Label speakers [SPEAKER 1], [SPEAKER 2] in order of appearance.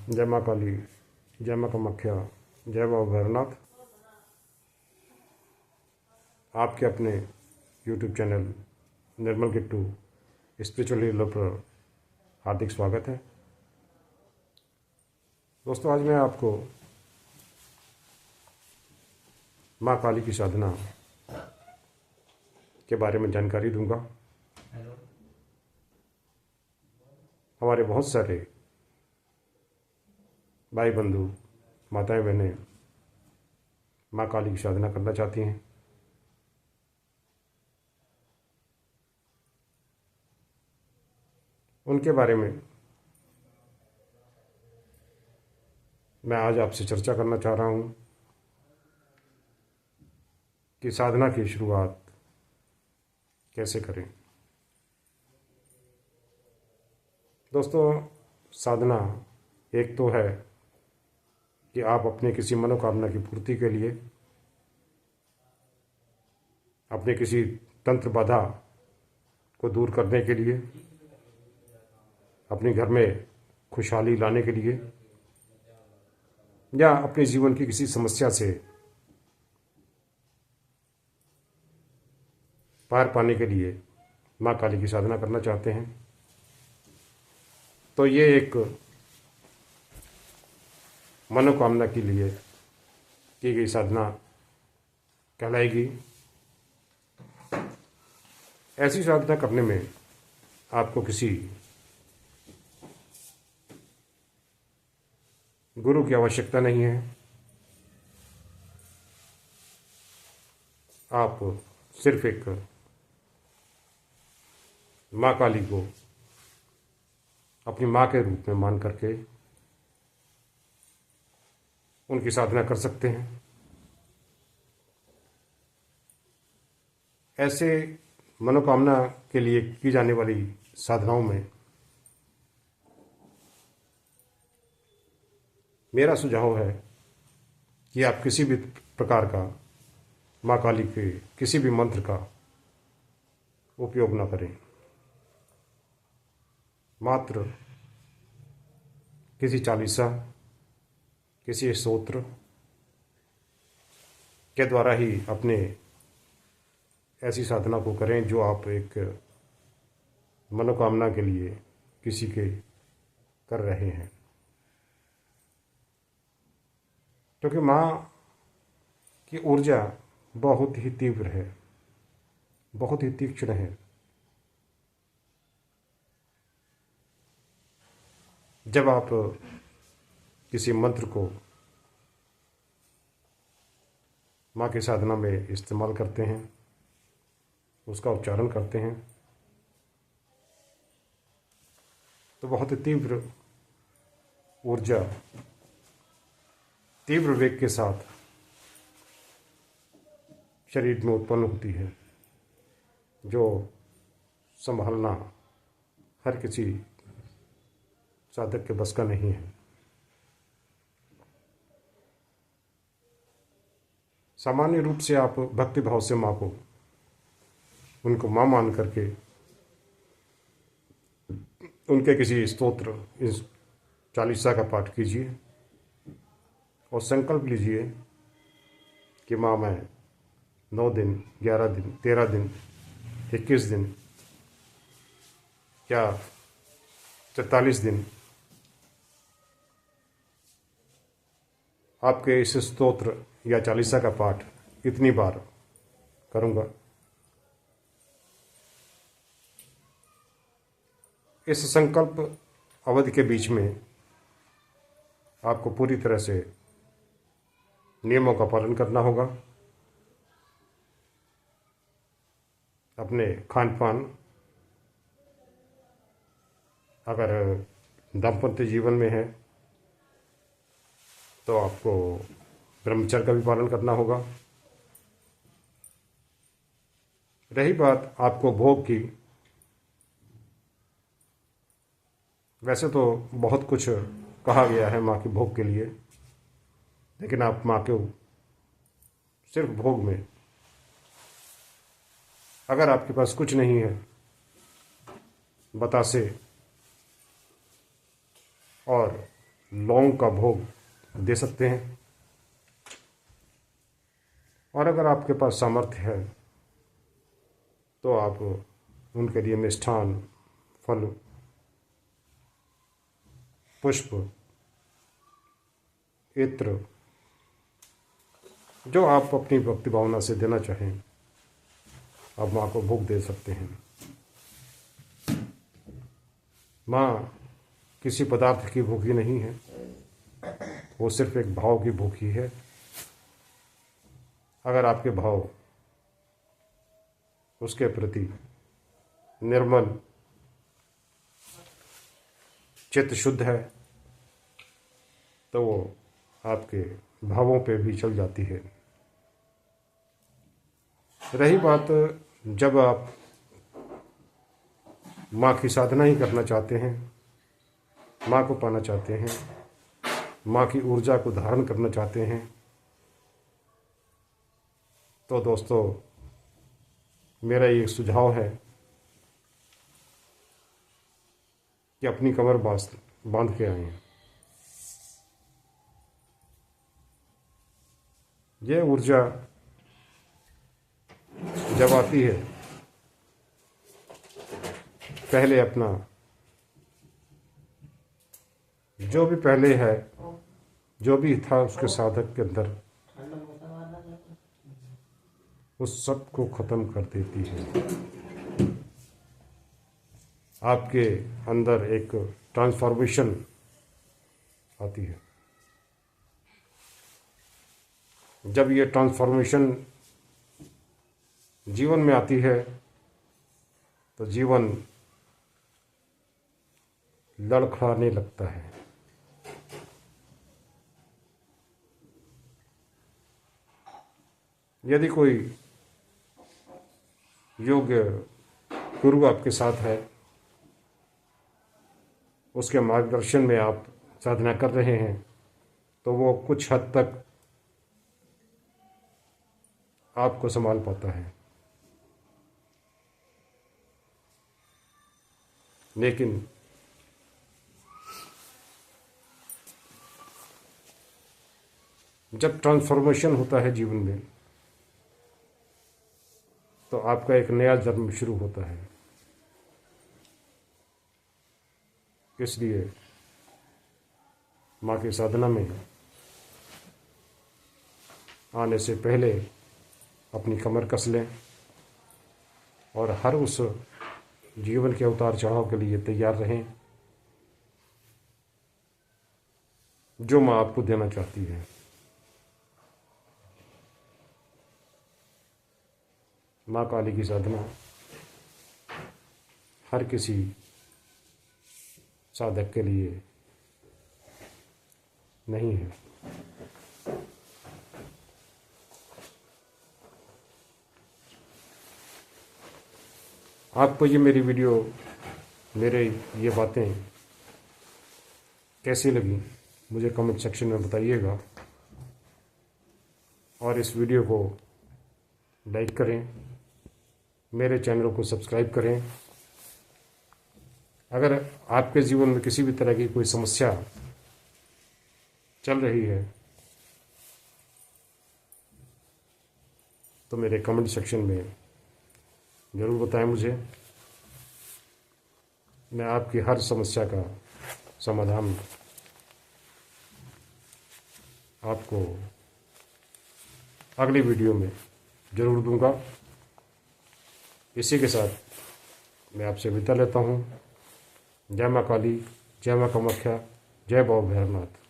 [SPEAKER 1] जय माँ काली, जय माँ कामाख्या, जय बाबा भैरवनाथ। आपके अपने YouTube चैनल निर्मल किट्टू स्पिरिचुअल हीलर पर हार्दिक स्वागत है। दोस्तों, आज मैं आपको माँ काली की साधना के बारे में जानकारी दूंगा। हमारे बहुत सारे भाई बंधु, माताएं, बहनें माँ काली की साधना करना चाहती हैं। उनके बारे में मैं आज आपसे चर्चा करना चाह रहा हूँ कि साधना की शुरुआत कैसे करें। दोस्तों, साधना एक तो है कि आप अपने किसी मनोकामना की पूर्ति के लिए, अपने किसी तंत्र बाधा को दूर करने के लिए, अपने घर में खुशहाली लाने के लिए, या अपने जीवन की किसी समस्या से पार पाने के लिए माँ काली की साधना करना चाहते हैं, तो ये एक मनोकामना के लिए की गई साधना कहलाएगी। ऐसी साधना करने में आपको किसी गुरु की आवश्यकता नहीं है। आप सिर्फ एक माँ काली को अपनी माँ के रूप में मान करके उनकी साधना कर सकते हैं। ऐसे मनोकामना के लिए की जाने वाली साधनाओं में मेरा सुझाव है कि आप किसी भी प्रकार का माँ काली के किसी भी मंत्र का उपयोग न करें। मात्र किसी चालीसा, किसी स्तोत्र के द्वारा ही अपने ऐसी साधना को करें जो आप एक मनोकामना के लिए किसी के कर रहे हैं। क्योंकि माँ की ऊर्जा बहुत ही तीव्र है, बहुत ही तीक्ष्ण है। जब आप किसी मंत्र को माँ की साधना में इस्तेमाल करते हैं, उसका उच्चारण करते हैं, तो बहुत ही तीव्र ऊर्जा, तीव्र वेग के साथ शरीर में उत्पन्न होती है, जो संभालना हर किसी साधक के बस का नहीं है। सामान्य रूप से आप भक्ति भाव से माँ को, उनको माँ मान करके उनके किसी स्तोत्र, इस चालीसा का पाठ कीजिए और संकल्प लीजिए कि माँ, मैं 9 दिन, 11 दिन, 13 दिन, 21 दिन, क्या 43 दिन आपके इस स्तोत्र या चालीसा का पाठ इतनी बार करूँगा। इस संकल्प अवधि के बीच में आपको पूरी तरह से नियमों का पालन करना होगा। अपने खान पान, अगर दाम्पत्य जीवन में है तो आपको ब्रह्मचर्य का भी पालन करना होगा। रही बात आपको भोग की, वैसे तो बहुत कुछ कहा गया है माँ के भोग के लिए, लेकिन आप माँ के सिर्फ भोग में, अगर आपके पास कुछ नहीं है, बतासे और लौंग का भोग दे सकते हैं। और अगर आपके पास सामर्थ्य है तो आप उनके लिए मिष्ठान, फल, पुष्प, इत्र, जो आप अपनी भक्ति भावना से देना चाहें, आप माँ को भोग दे सकते हैं। माँ किसी पदार्थ की भूखी नहीं है, वो सिर्फ एक भाव की भूखी है। अगर आपके भाव उसके प्रति निर्मल, चित्त शुद्ध है तो वो आपके भावों पे भी चल जाती है। रही बात जब आप माँ की साधना ही करना चाहते हैं, माँ को पाना चाहते हैं, माँ की ऊर्जा को धारण करना चाहते हैं, तो दोस्तों मेरा ये सुझाव है कि अपनी कमर बांध के आएं। ये ऊर्जा जब आती है, पहले अपना जो भी पहले है, जो भी था उसके साधक के अंदर, उस सब को खत्म कर देती है। आपके अंदर एक ट्रांसफॉर्मेशन आती है। जब ये ट्रांसफॉर्मेशन जीवन में आती है तो जीवन लड़खड़ाने लगता है। यदि कोई योग्य गुरु आपके साथ है, उसके मार्गदर्शन में आप साधना कर रहे हैं, तो वो कुछ हद तक आपको संभाल पाता है। लेकिन जब ट्रांसफॉर्मेशन होता है जीवन में, तो आपका एक नया जन्म शुरू होता है। इसलिए माँ की साधना में आने से पहले अपनी कमर कस लें और हर उस जीवन के उतार चढ़ाव के लिए तैयार रहें जो माँ आपको देना चाहती है। माँ काली की साधना हर किसी साधक के लिए नहीं है। आपको ये मेरी वीडियो, मेरे ये बातें कैसी लगी मुझे कमेंट सेक्शन में बताइएगा। और इस वीडियो को लाइक करें, मेरे चैनल को सब्सक्राइब करें। अगर आपके जीवन में किसी भी तरह की कोई समस्या चल रही है तो मेरे कमेंट सेक्शन में ज़रूर बताएं मुझे। मैं आपकी हर समस्या का समाधान आपको अगली वीडियो में ज़रूर दूंगा। इसी के साथ मैं आपसे विदा लेता हूँ। जय माँ काली, जय माँ कामाख्या, जय बाबा भैरवनाथ।